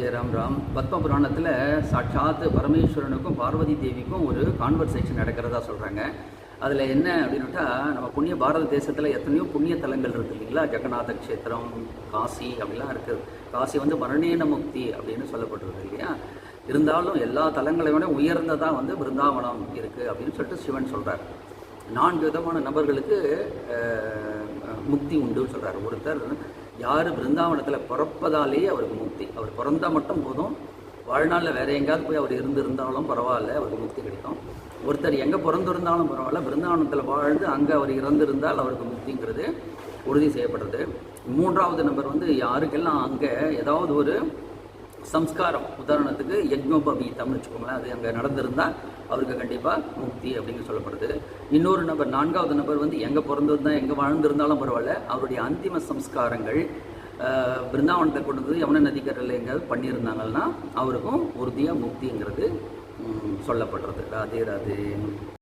ஜெய ராம் ராம். பத்ம புராணத்தில் சாட்சாத் பரமேஸ்வரனுக்கும் பார்வதி தேவிக்கும் ஒரு கான்வர்சேஷன் நடக்கிறதா சொல்கிறாங்க. அதில் என்ன அப்படின்னுட்டா, நம்ம புண்ணிய பாரத தேசத்தில் எத்தனையோ புண்ணிய தலங்கள் இருக்குது இல்லைங்களா. ஜெகநாத க்ஷேத்திரம், காசி அப்படிலாம் இருக்குது. காசி வந்து மரணேன முக்தி அப்படின்னு சொல்லப்பட்டிருக்கு இல்லையா. இருந்தாலும் எல்லா தலங்களை விட உயர்ந்ததாக வந்து பிருந்தாவனம் இருக்குது அப்படின்னு சொல்லிட்டு சிவன் சொல்கிறார். 4 விதமான நபர்களுக்கு முக்தி உண்டுன்னு சொல்கிறார். ஒருத்தர் யார் பிருந்தாவனத்தில் பிறப்பதாலேயே அவருக்கு முக்தி. அவர் பிறந்தால் மட்டும் போதும், வாழ்நாளில் வேறு எங்கேயாவது போய் அவர் இருந்திருந்தாலும் பரவாயில்ல, அவருக்கு முக்தி கிடைக்கும். ஒருத்தர் எங்கே பிறந்திருந்தாலும் பரவாயில்ல, பிருந்தாவனத்தில் வாழ்ந்து அங்கே அவர் இறந்திருந்தால் அவருக்கு முக்திங்கிறது உறுதி செய்யப்படுறது. 3வது நபர் வந்து யாருக்கெல்லாம் அங்கே ஏதாவது ஒரு சம்ஸ்காரம், உதாரணத்துக்கு யஜ்னோபவீதம்னு வச்சுக்கோங்களேன், அது அங்கே நடந்திருந்தால் அவருக்கு கண்டிப்பாக முக்தி அப்படிங்க சொல்லப்படுது. இன்னொரு நபர் 4வது நபர் வந்து எங்கே பிறந்திருந்தால் எங்கே வாழ்ந்திருந்தாலும் பரவாயில்ல, அவருடைய அந்திம சம்ஸ்காரங்கள் பிருந்தாவனத்தை கொண்டு வந்து யமுனை நதிக்கரையில் எங்கேயாவது பண்ணியிருந்தாங்கன்னா அவருக்கும் உறுதியாக முக்திங்கிறது சொல்லப்படுறது. ராதே ராதே.